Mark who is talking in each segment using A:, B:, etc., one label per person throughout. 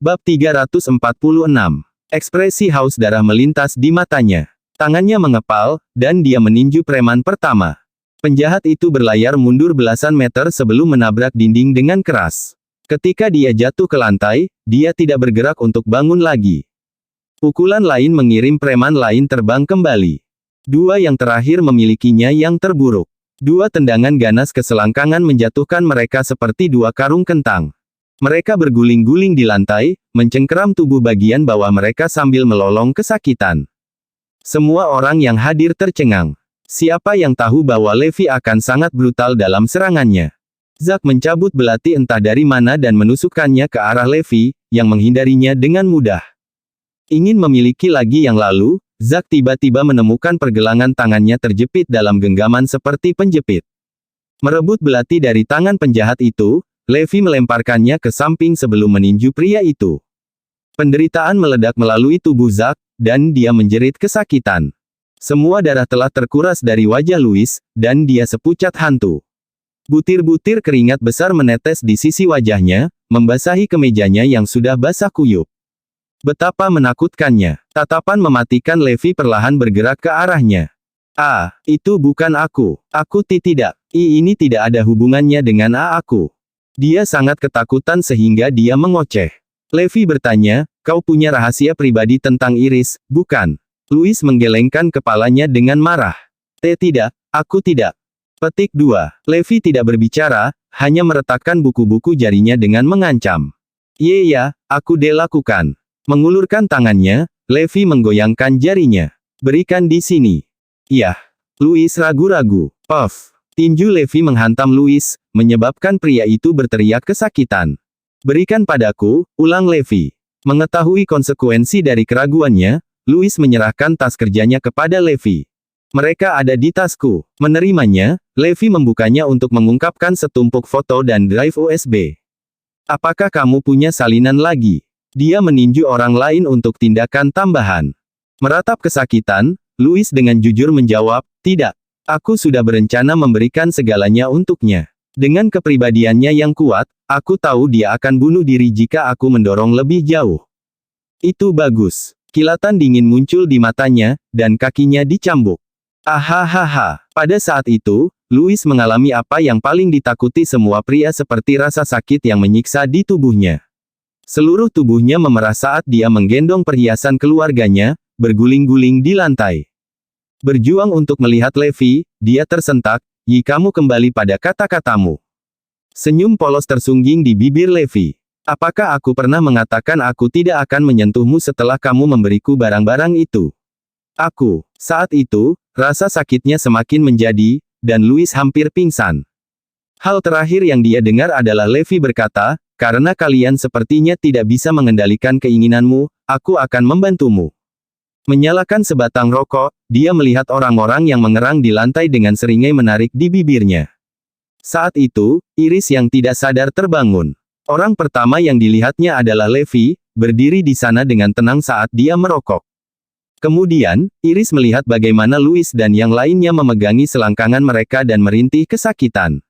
A: Bab 346. Ekspresi haus darah melintas di matanya. Tangannya mengepal, dan dia meninju preman pertama. Penjahat itu berlayar mundur belasan meter sebelum menabrak dinding dengan keras. Ketika dia jatuh ke lantai, dia tidak bergerak untuk bangun lagi. Pukulan lain mengirim preman lain terbang kembali. Dua yang terakhir memilikinya yang terburuk. Dua tendangan ganas ke selangkangan menjatuhkan mereka seperti dua karung kentang. Mereka berguling-guling di lantai, mencengkeram tubuh bagian bawah mereka sambil melolong kesakitan. Semua orang yang hadir tercengang. Siapa yang tahu bahwa Levi akan sangat brutal dalam serangannya? Zack mencabut belati entah dari mana dan menusukkannya ke arah Levi, yang menghindarinya dengan mudah. Ingin memiliki lagi yang lalu, Zack tiba-tiba menemukan pergelangan tangannya terjepit dalam genggaman seperti penjepit. Merebut belati dari tangan penjahat itu, Levi melemparkannya ke samping sebelum meninju pria itu. Penderitaan meledak melalui tubuh Zack, dan dia menjerit kesakitan. Semua darah telah terkuras dari wajah Louis, dan dia sepucat hantu. Butir-butir keringat besar menetes di sisi wajahnya, membasahi kemejanya yang sudah basah kuyup. Betapa menakutkannya. Tatapan mematikan Levi perlahan bergerak ke arahnya. Ah, itu bukan aku. Aku tidak. Ini tidak ada hubungannya dengan aku. Dia sangat ketakutan sehingga dia mengoceh. Levi bertanya, kau punya rahasia pribadi tentang Iris, bukan? Louis menggelengkan kepalanya dengan marah. Tidak, aku tidak. Petik 2. Levi tidak berbicara, hanya meretakkan buku-buku jarinya dengan mengancam. Ya, aku lakukan. Mengulurkan tangannya, Levi menggoyangkan jarinya. Berikan di sini. Iya. Louis ragu-ragu. Puff. Tinju Levi menghantam Louis, menyebabkan pria itu berteriak kesakitan. Berikan padaku, ulang Levi. Mengetahui konsekuensi dari keraguannya, Louis menyerahkan tas kerjanya kepada Levi. Mereka ada di tasku. Menerimanya, Levi membukanya untuk mengungkapkan setumpuk foto dan drive USB. Apakah kamu punya salinan lagi? Dia meninju orang lain untuk tindakan tambahan. Meratap kesakitan, Louis dengan jujur menjawab, tidak. Aku sudah berencana memberikan segalanya untuknya. Dengan kepribadiannya yang kuat, aku tahu dia akan bunuh diri jika aku mendorong lebih jauh. Itu bagus. Kilatan dingin muncul di matanya, dan kakinya dicambuk. Ahahaha. Pada saat itu, Louis mengalami apa yang paling ditakuti semua pria seperti rasa sakit yang menyiksa di tubuhnya. Seluruh tubuhnya memerah saat dia menggendong perhiasan keluarganya, berguling-guling di lantai. Berjuang untuk melihat Levi, dia tersentak, kamu kembali pada kata-katamu. Senyum polos tersungging di bibir Levi. Apakah aku pernah mengatakan aku tidak akan menyentuhmu setelah kamu memberiku barang-barang itu? Saat itu, rasa sakitnya semakin menjadi, dan Louis hampir pingsan. Hal terakhir yang dia dengar adalah Levi berkata, karena kalian sepertinya tidak bisa mengendalikan keinginanmu, aku akan membantumu. Menyalakan sebatang rokok, dia melihat orang-orang yang mengerang di lantai dengan seringai menarik di bibirnya. Saat itu, Iris yang tidak sadar terbangun. Orang pertama yang dilihatnya adalah Levi, berdiri di sana dengan tenang saat dia merokok. Kemudian, Iris melihat bagaimana Louis dan yang lainnya memegangi selangkangan mereka dan merintih kesakitan.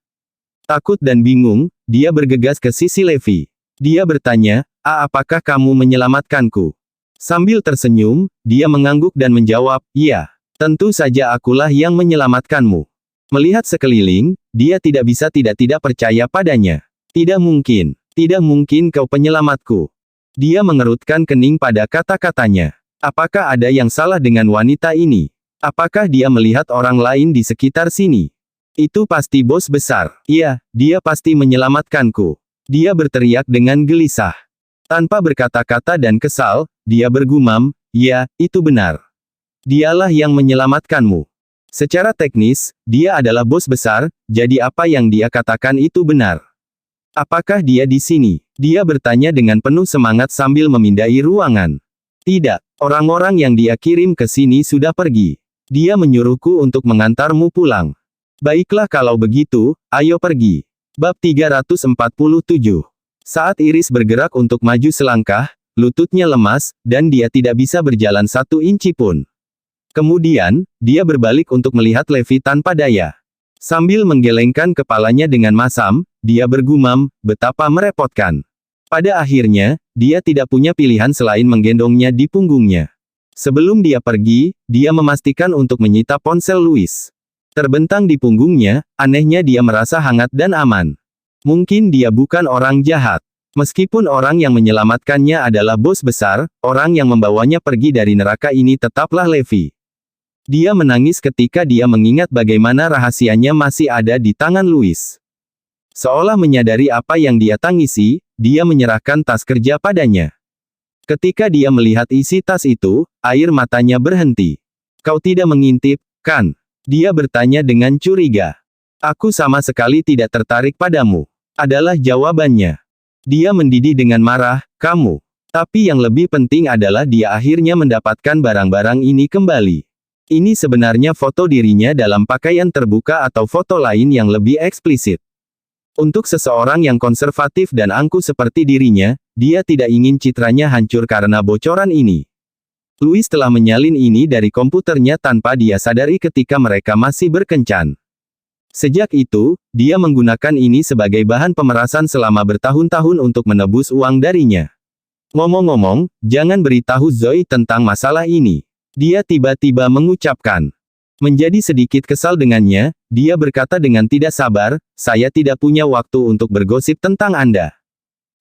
A: Takut dan bingung, dia bergegas ke sisi Levi. Dia bertanya, apakah kamu menyelamatkanku? Sambil tersenyum, dia mengangguk dan menjawab, iya. Tentu saja akulah yang menyelamatkanmu. Melihat sekeliling, dia tidak bisa tidak percaya padanya. Tidak mungkin kau penyelamatku. Dia mengerutkan kening pada kata-katanya. Apakah ada yang salah dengan wanita ini? Apakah dia melihat orang lain di sekitar sini? Itu pasti bos besar. Iya, dia pasti menyelamatkanku. Dia berteriak dengan gelisah. Tanpa berkata-kata dan kesal, dia bergumam, ya, itu benar. Dialah yang menyelamatkanmu. Secara teknis, dia adalah bos besar, jadi apa yang dia katakan itu benar. Apakah dia di sini? Dia bertanya dengan penuh semangat sambil memindai ruangan. Tidak, orang-orang yang dia kirim ke sini sudah pergi. Dia menyuruhku untuk mengantarmu pulang. Baiklah kalau begitu, ayo pergi. Bab 347. Saat Iris bergerak untuk maju selangkah, lututnya lemas, dan dia tidak bisa berjalan 1 inci pun. Kemudian, dia berbalik untuk melihat Levi tanpa daya. Sambil menggelengkan kepalanya dengan masam, dia bergumam, betapa merepotkan. Pada akhirnya, dia tidak punya pilihan selain menggendongnya di punggungnya. Sebelum dia pergi, dia memastikan untuk menyita ponsel Louis. Terbentang di punggungnya, anehnya dia merasa hangat dan aman. Mungkin dia bukan orang jahat. Meskipun orang yang menyelamatkannya adalah bos besar, orang yang membawanya pergi dari neraka ini tetaplah Levi. Dia menangis ketika dia mengingat bagaimana rahasianya masih ada di tangan Louis. Seolah menyadari apa yang dia tangisi, dia menyerahkan tas kerja padanya. Ketika dia melihat isi tas itu, air matanya berhenti. Kau tidak mengintip, kan? Dia bertanya dengan curiga. Aku sama sekali tidak tertarik padamu. Adalah jawabannya. Dia mendidih dengan marah, kamu. Tapi yang lebih penting adalah dia akhirnya mendapatkan barang-barang ini kembali. Ini sebenarnya foto dirinya dalam pakaian terbuka atau foto lain yang lebih eksplisit. Untuk seseorang yang konservatif dan angkuh seperti dirinya, dia tidak ingin citranya hancur karena bocoran ini. Louis telah menyalin ini dari komputernya tanpa dia sadari ketika mereka masih berkencan. Sejak itu, dia menggunakan ini sebagai bahan pemerasan selama bertahun-tahun untuk menebus uang darinya. Ngomong-ngomong, jangan beritahu Zoe tentang masalah ini. Dia tiba-tiba mengucapkan. Menjadi sedikit kesal dengannya, dia berkata dengan tidak sabar, saya tidak punya waktu untuk bergosip tentang Anda.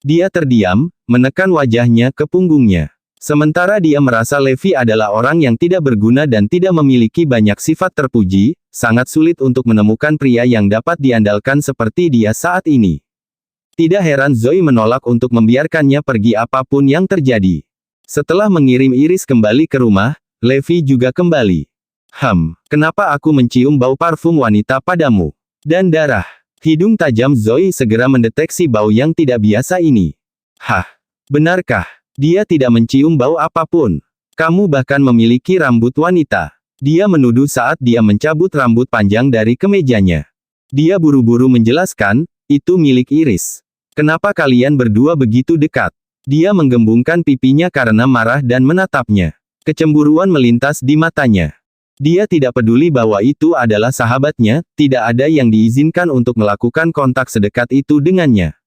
A: Dia terdiam, menekan wajahnya ke punggungnya. Sementara dia merasa Levi adalah orang yang tidak berguna dan tidak memiliki banyak sifat terpuji, sangat sulit untuk menemukan pria yang dapat diandalkan seperti dia saat ini. Tidak heran Zoe menolak untuk membiarkannya pergi apapun yang terjadi. Setelah mengirim Iris kembali ke rumah, Levi juga kembali. Kenapa aku mencium bau parfum wanita padamu? Dan darah. Hidung tajam Zoe segera mendeteksi bau yang tidak biasa ini. Benarkah? Dia tidak mencium bau apapun. Kamu bahkan memiliki rambut wanita. Dia menuduh saat dia mencabut rambut panjang dari kemejanya. Dia buru-buru menjelaskan, itu milik Iris. Kenapa kalian berdua begitu dekat? Dia menggembungkan pipinya karena marah dan menatapnya. Kecemburuan melintas di matanya. Dia tidak peduli bahwa itu adalah sahabatnya, tidak ada yang diizinkan untuk melakukan kontak sedekat itu dengannya.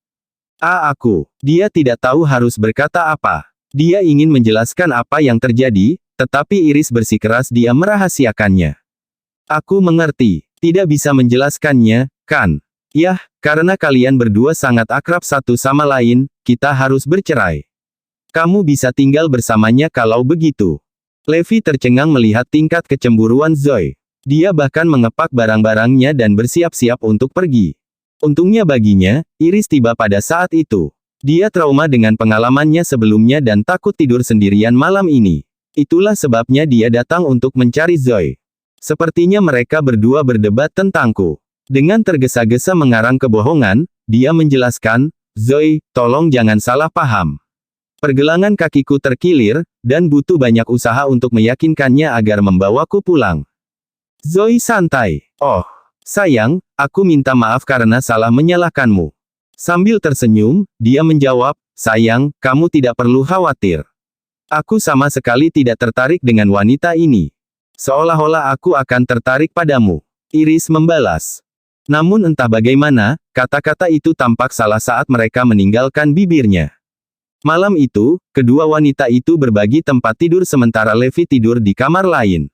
A: Dia tidak tahu harus berkata apa. Dia ingin menjelaskan apa yang terjadi, tetapi Iris bersikeras dia merahasiakannya. Aku mengerti, tidak bisa menjelaskannya, kan? Yah, karena kalian berdua sangat akrab satu sama lain, kita harus bercerai. Kamu bisa tinggal bersamanya kalau begitu. Levi tercengang melihat tingkat kecemburuan Zoe. Dia bahkan mengepak barang-barangnya dan bersiap-siap untuk pergi. Untungnya baginya, Iris tiba pada saat itu. Dia trauma dengan pengalamannya sebelumnya dan takut tidur sendirian malam ini. Itulah sebabnya dia datang untuk mencari Zoe. Sepertinya mereka berdua berdebat tentangku. Dengan tergesa-gesa mengarang kebohongan, dia menjelaskan, Zoe, tolong jangan salah paham. Pergelangan kakiku terkilir, dan butuh banyak usaha untuk meyakinkannya agar membawaku pulang. Zoe santai. Oh, sayang, aku minta maaf karena salah menyalahkanmu. Sambil tersenyum, dia menjawab, sayang, kamu tidak perlu khawatir. Aku sama sekali tidak tertarik dengan wanita ini. Seolah-olah aku akan tertarik padamu. Iris membalas. Namun entah bagaimana, kata-kata itu tampak salah saat mereka meninggalkan bibirnya. Malam itu, kedua wanita itu berbagi tempat tidur sementara Levi tidur di kamar lain.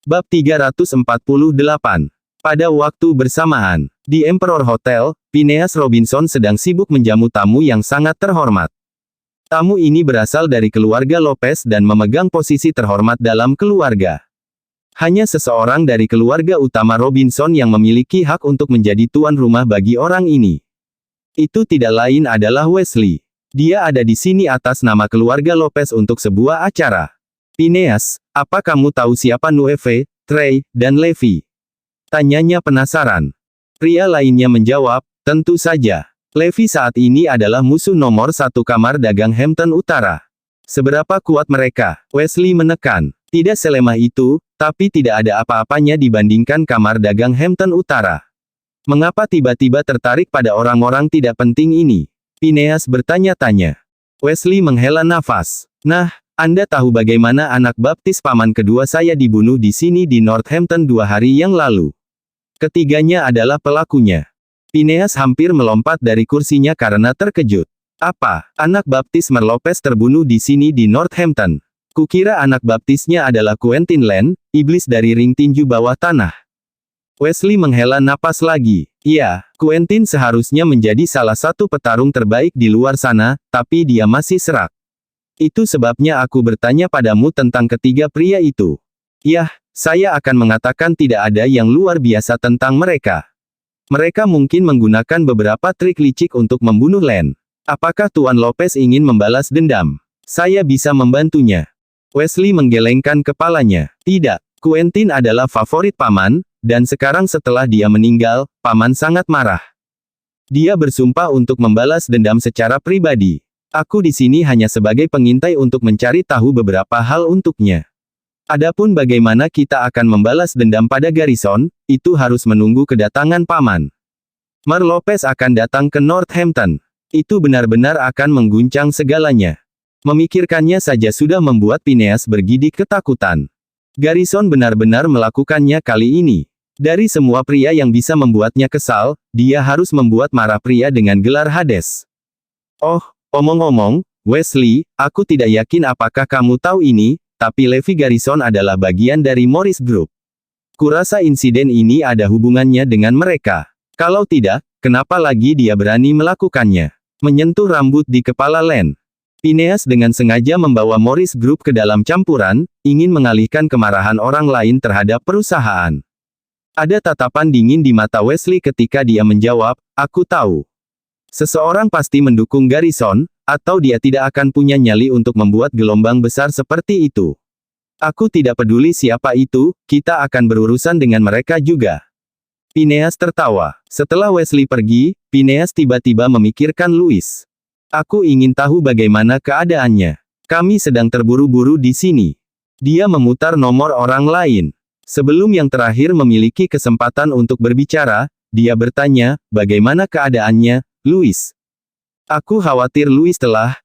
A: Bab 348. Pada waktu bersamaan, di Emperor Hotel, Phineas Robinson sedang sibuk menjamu tamu yang sangat terhormat. Tamu ini berasal dari keluarga Lopez dan memegang posisi terhormat dalam keluarga. Hanya seseorang dari keluarga utama Robinson yang memiliki hak untuk menjadi tuan rumah bagi orang ini. Itu tidak lain adalah Wesley. Dia ada di sini atas nama keluarga Lopez untuk sebuah acara. Phineas, apa kamu tahu siapa Nueve, Trey, dan Levi? Tanyanya penasaran. Pria lainnya menjawab, tentu saja. Levi saat ini adalah musuh nomor satu kamar dagang Hampton Utara. Seberapa kuat mereka? Wesley menekan. Tidak selemah itu, tapi tidak ada apa-apanya dibandingkan kamar dagang Hampton Utara. Mengapa tiba-tiba tertarik pada orang-orang tidak penting ini? Phineas bertanya-tanya. Wesley menghela nafas. Nah, Anda tahu bagaimana anak baptis paman kedua saya dibunuh di sini di Northampton 2 hari yang lalu. Ketiganya adalah pelakunya. Phineas hampir melompat dari kursinya karena terkejut. Apa, anak baptis Mer Lopez terbunuh di sini di Northampton? Kukira anak baptisnya adalah Quentin Land, iblis dari ring tinju bawah tanah. Wesley menghela napas lagi. Iya, Quentin seharusnya menjadi salah satu petarung terbaik di luar sana, tapi dia masih serak. Itu sebabnya aku bertanya padamu tentang ketiga pria itu. Yah, saya akan mengatakan tidak ada yang luar biasa tentang mereka. Mereka mungkin menggunakan beberapa trik licik untuk membunuh Land. Apakah Tuan Lopez ingin membalas dendam? Saya bisa membantunya. Wesley menggelengkan kepalanya. Tidak, Quentin adalah favorit Paman, dan sekarang setelah dia meninggal, Paman sangat marah. Dia bersumpah untuk membalas dendam secara pribadi. Aku di sini hanya sebagai pengintai untuk mencari tahu beberapa hal untuknya. Adapun bagaimana kita akan membalas dendam pada Garrison, itu harus menunggu kedatangan Paman. Mer Lopez akan datang ke Northampton. Itu benar-benar akan mengguncang segalanya. Memikirkannya saja sudah membuat Phineas bergidik ketakutan. Garrison benar-benar melakukannya kali ini. Dari semua pria yang bisa membuatnya kesal, dia harus membuat marah pria dengan gelar Hades. Oh, omong-omong, Wesley, aku tidak yakin apakah kamu tahu ini, tapi Levi Garrison adalah bagian dari Morris Group. Kurasa insiden ini ada hubungannya dengan mereka. Kalau tidak, kenapa lagi dia berani melakukannya? Menyentuh rambut di kepala Land. Phineas dengan sengaja membawa Morris Group ke dalam campuran, ingin mengalihkan kemarahan orang lain terhadap perusahaan. Ada tatapan dingin di mata Wesley ketika dia menjawab, aku tahu. Seseorang pasti mendukung Garrison, atau dia tidak akan punya nyali untuk membuat gelombang besar seperti itu. Aku tidak peduli siapa itu, kita akan berurusan dengan mereka juga. Phineas tertawa. Setelah Wesley pergi, Phineas tiba-tiba memikirkan Louis. Aku ingin tahu bagaimana keadaannya. Kami sedang terburu-buru di sini. Dia memutar nomor orang lain. Sebelum yang terakhir memiliki kesempatan untuk berbicara, dia bertanya, bagaimana keadaannya, Louis? Aku khawatir Louis telah,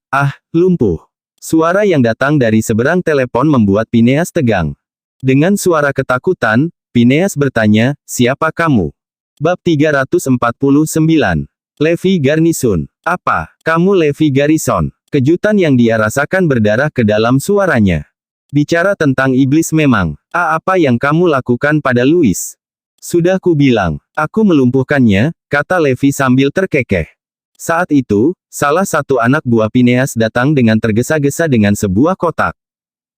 A: lumpuh. Suara yang datang dari seberang telepon membuat Phineas tegang. Dengan suara ketakutan, Phineas bertanya, siapa kamu? Bab 349. Levi Garrison. Apa, kamu Levi Garrison? Kejutan yang dia rasakan berdarah ke dalam suaranya. Bicara tentang iblis memang. Apa yang kamu lakukan pada Louis? Sudah ku bilang, aku melumpuhkannya, kata Levi sambil terkekeh. Saat itu, salah satu anak buah Phineas datang dengan tergesa-gesa dengan sebuah kotak.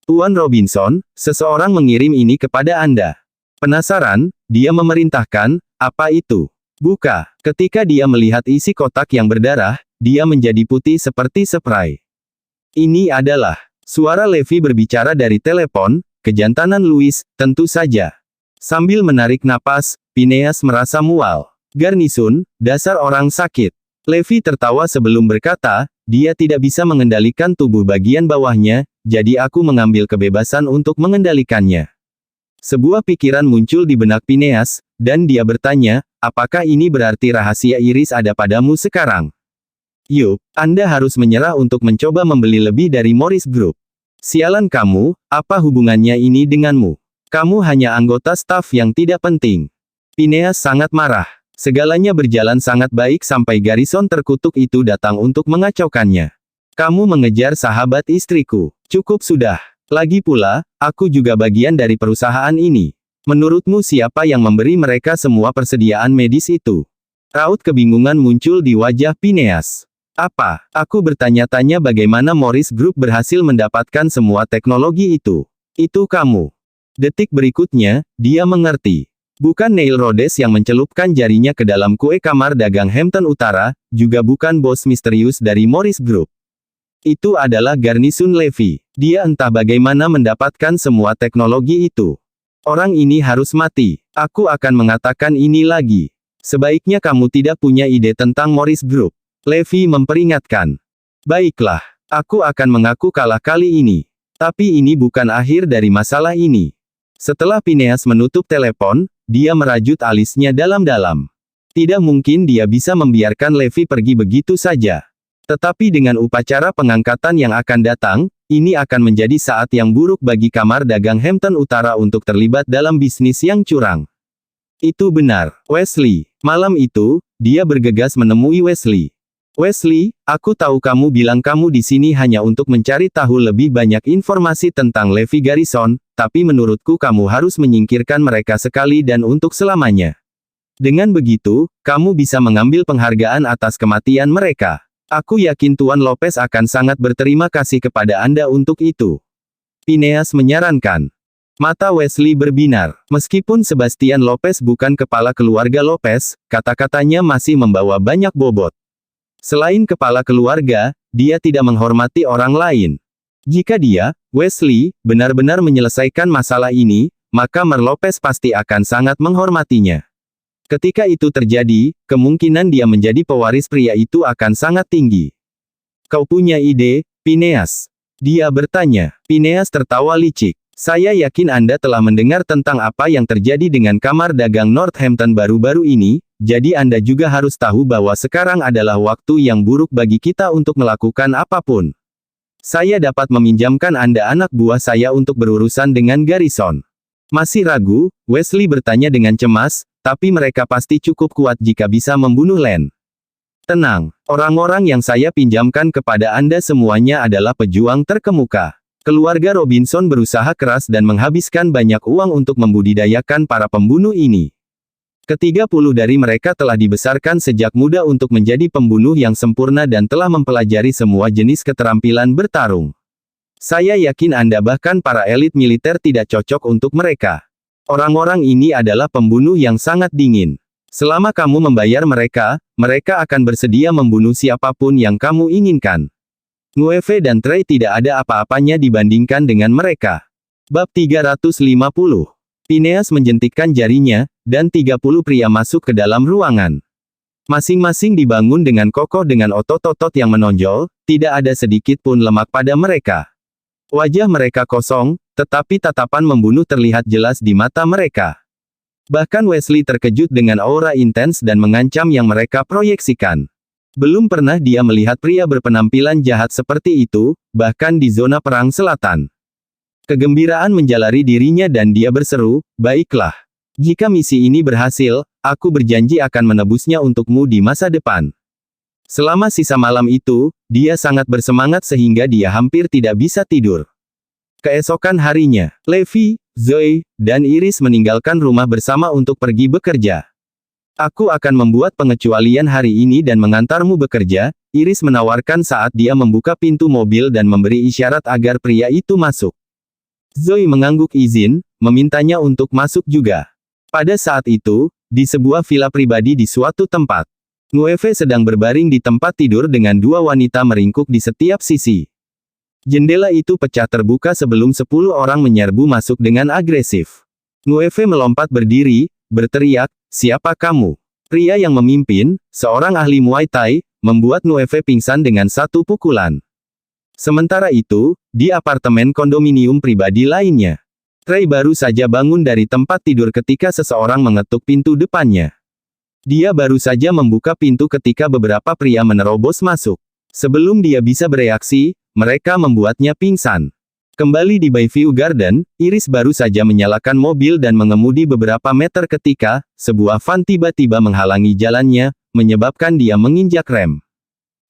A: Tuan Robinson, seseorang mengirim ini kepada Anda. Penasaran, dia memerintahkan, apa itu? Buka. Ketika dia melihat isi kotak yang berdarah, dia menjadi putih seperti spray. Ini adalah suara Levi berbicara dari telepon, kejantanan Louis, tentu saja. Sambil menarik napas, Phineas merasa mual. Garrison, dasar orang sakit. Levi tertawa sebelum berkata, dia tidak bisa mengendalikan tubuh bagian bawahnya, jadi aku mengambil kebebasan untuk mengendalikannya. Sebuah pikiran muncul di benak Phineas, dan dia bertanya, apakah ini berarti rahasia Iris ada padamu sekarang? Yup, Anda harus menyerah untuk mencoba membeli lebih dari Morris Group. Sialan kamu, apa hubungannya ini denganmu? Kamu hanya anggota staf yang tidak penting. Phineas sangat marah. Segalanya berjalan sangat baik sampai Garrison terkutuk itu datang untuk mengacaukannya. Kamu mengejar sahabat istriku. Cukup sudah. Lagi pula, aku juga bagian dari perusahaan ini. Menurutmu siapa yang memberi mereka semua persediaan medis itu? Raut kebingungan muncul di wajah Phineas. Apa? Aku bertanya-tanya bagaimana Morris Group berhasil mendapatkan semua teknologi itu. Itu kamu. Detik berikutnya, dia mengerti. Bukan Neil Rhodes yang mencelupkan jarinya ke dalam kue kamar dagang Hampton Utara, juga bukan bos misterius dari Morris Group. Itu adalah Garrison Levi. Dia entah bagaimana mendapatkan semua teknologi itu. Orang ini harus mati. Aku akan mengatakan ini lagi. Sebaiknya kamu tidak punya ide tentang Morris Group. Levi memperingatkan. Baiklah, aku akan mengaku kalah kali ini. Tapi ini bukan akhir dari masalah ini. Setelah Phineas menutup telepon, dia merajut alisnya dalam-dalam. Tidak mungkin dia bisa membiarkan Levi pergi begitu saja. Tetapi dengan upacara pengangkatan yang akan datang, ini akan menjadi saat yang buruk bagi kamar dagang Hampton Utara untuk terlibat dalam bisnis yang curang. Itu benar, Wesley. Malam itu, dia bergegas menemui Wesley. Wesley, aku tahu kamu bilang kamu di sini hanya untuk mencari tahu lebih banyak informasi tentang Levi Garrison, tapi menurutku kamu harus menyingkirkan mereka sekali dan untuk selamanya. Dengan begitu, kamu bisa mengambil penghargaan atas kematian mereka. Aku yakin Tuan Lopez akan sangat berterima kasih kepada Anda untuk itu. Phineas menyarankan. Mata Wesley berbinar. Meskipun Sebastian Lopez bukan kepala keluarga Lopez, kata-katanya masih membawa banyak bobot. Selain kepala keluarga, dia tidak menghormati orang lain. Jika dia, Wesley, benar-benar menyelesaikan masalah ini, maka Mer Lopez pasti akan sangat menghormatinya. Ketika itu terjadi, kemungkinan dia menjadi pewaris pria itu akan sangat tinggi. Kau punya ide, Phineas? Dia bertanya. Phineas tertawa licik. Saya yakin Anda telah mendengar tentang apa yang terjadi dengan kamar dagang Northampton baru-baru ini, jadi Anda juga harus tahu bahwa sekarang adalah waktu yang buruk bagi kita untuk melakukan apapun. Saya dapat meminjamkan Anda anak buah saya untuk berurusan dengan Garrison. Masih ragu? Wesley bertanya dengan cemas, tapi mereka pasti cukup kuat jika bisa membunuh Len. Tenang, orang-orang yang saya pinjamkan kepada Anda semuanya adalah pejuang terkemuka. Keluarga Robinson berusaha keras dan menghabiskan banyak uang untuk membudidayakan para pembunuh ini. Ke-30 dari mereka telah dibesarkan sejak muda untuk menjadi pembunuh yang sempurna dan telah mempelajari semua jenis keterampilan bertarung. Saya yakin Anda bahkan para elit militer tidak cocok untuk mereka. Orang-orang ini adalah pembunuh yang sangat dingin. Selama kamu membayar mereka, mereka akan bersedia membunuh siapapun yang kamu inginkan. Nueve dan Trey tidak ada apa-apanya dibandingkan dengan mereka. Bab 350. Phineas menjentikkan jarinya, dan 30 pria masuk ke dalam ruangan. Masing-masing dibangun dengan kokoh dengan otot-otot yang menonjol, tidak ada sedikit pun lemak pada mereka. Wajah mereka kosong, tetapi tatapan membunuh terlihat jelas di mata mereka. Bahkan Wesley terkejut dengan aura intens dan mengancam yang mereka proyeksikan. Belum pernah dia melihat pria berpenampilan jahat seperti itu, bahkan di zona perang selatan. Kegembiraan menjalari dirinya dan dia berseru, "Baiklah. Jika misi ini berhasil, aku berjanji akan menebusnya untukmu di masa depan." Selama sisa malam itu, dia sangat bersemangat sehingga dia hampir tidak bisa tidur. Keesokan harinya, Levi, Zoe, dan Iris meninggalkan rumah bersama untuk pergi bekerja. "Aku akan membuat pengecualian hari ini dan mengantarmu bekerja," Iris menawarkan saat dia membuka pintu mobil dan memberi isyarat agar pria itu masuk. Zoe mengangguk izin, memintanya untuk masuk juga. Pada saat itu, di sebuah villa pribadi di suatu tempat, Nueve sedang berbaring di tempat tidur dengan dua wanita meringkuk di setiap sisi. Jendela itu pecah terbuka sebelum 10 orang menyerbu masuk dengan agresif. Nueve melompat berdiri, berteriak, "Siapa kamu?" Pria yang memimpin, seorang ahli Muay Thai, membuat Nueve pingsan dengan satu pukulan. Sementara itu, di apartemen kondominium pribadi lainnya, Trey baru saja bangun dari tempat tidur ketika seseorang mengetuk pintu depannya. Dia baru saja membuka pintu ketika beberapa pria menerobos masuk. Sebelum dia bisa bereaksi, mereka membuatnya pingsan. Kembali di Bayview Garden, Iris baru saja menyalakan mobil dan mengemudi beberapa meter ketika sebuah van tiba-tiba menghalangi jalannya, menyebabkan dia menginjak rem.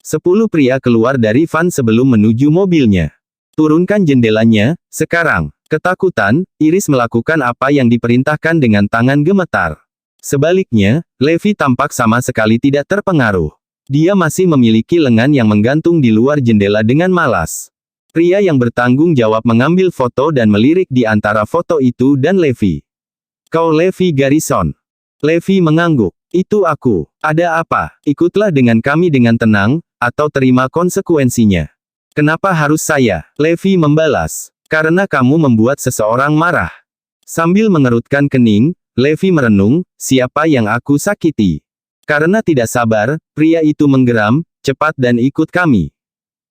A: 10 pria keluar dari van sebelum menuju mobilnya. "Turunkan jendelanya, sekarang." Ketakutan, Iris melakukan apa yang diperintahkan dengan tangan gemetar. Sebaliknya, Levi tampak sama sekali tidak terpengaruh. Dia masih memiliki lengan yang menggantung di luar jendela dengan malas. Pria yang bertanggung jawab mengambil foto dan melirik di antara foto itu dan Levi. "Kau Levi Garrison?" Levi mengangguk. "Itu aku. Ada apa? Ikutlah dengan kami dengan tenang, atau terima konsekuensinya." "Kenapa harus saya?" Levi membalas. "Karena kamu membuat seseorang marah." Sambil mengerutkan kening, Levi merenung, "Siapa yang aku sakiti?" "Karena tidak sabar," pria itu menggeram, "cepat dan ikut kami.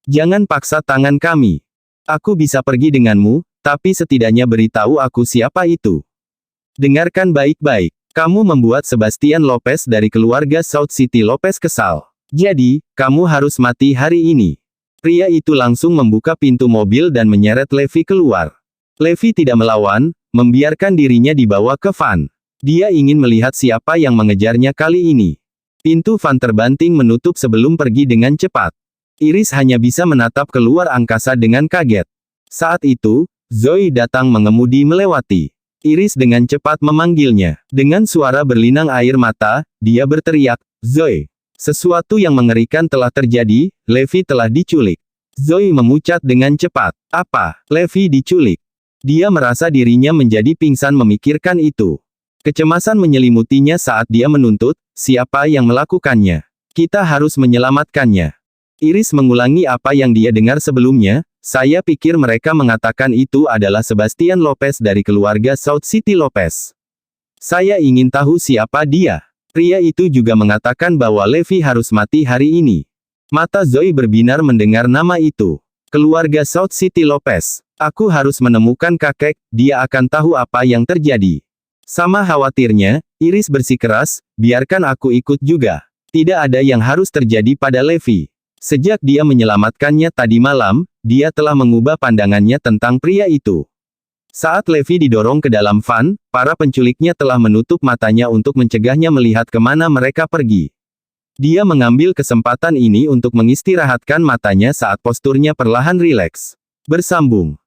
A: Jangan paksa tangan kami. Aku bisa pergi denganmu, tapi setidaknya beritahu aku siapa itu." "Dengarkan baik-baik. Kamu membuat Sebastian Lopez dari keluarga South City Lopez kesal. Jadi, kamu harus mati hari ini." Pria itu langsung membuka pintu mobil dan menyeret Levi keluar. Levi tidak melawan, membiarkan dirinya dibawa ke van. Dia ingin melihat siapa yang mengejarnya kali ini. Pintu van terbanting menutup sebelum pergi dengan cepat. Iris hanya bisa menatap keluar angkasa dengan kaget. Saat itu, Zoe datang mengemudi melewati. Iris dengan cepat memanggilnya. Dengan suara berlinang air mata, dia berteriak, "Zoe!" Sesuatu yang mengerikan telah terjadi, Levi telah diculik. Zoe memucat dengan cepat. Apa? Levi diculik? Dia merasa dirinya menjadi pingsan memikirkan itu. Kecemasan menyelimutinya saat dia menuntut, siapa yang melakukannya? Kita harus menyelamatkannya. Iris mengulangi apa yang dia dengar sebelumnya, saya pikir mereka mengatakan itu adalah Sebastian Lopez dari keluarga South City Lopez. Saya ingin tahu siapa dia. Pria itu juga mengatakan bahwa Levi harus mati hari ini. Mata Zoe berbinar mendengar nama itu. Keluarga South City Lopez. Aku harus menemukan kakek, dia akan tahu apa yang terjadi. Sama khawatirnya, Iris bersikeras, biarkan aku ikut juga. Tidak ada yang harus terjadi pada Levi. Sejak dia menyelamatkannya tadi malam, dia telah mengubah pandangannya tentang pria itu. Saat Levi didorong ke dalam van, para penculiknya telah menutup matanya untuk mencegahnya melihat kemana mereka pergi. Dia mengambil kesempatan ini untuk mengistirahatkan matanya saat posturnya perlahan rileks. Bersambung.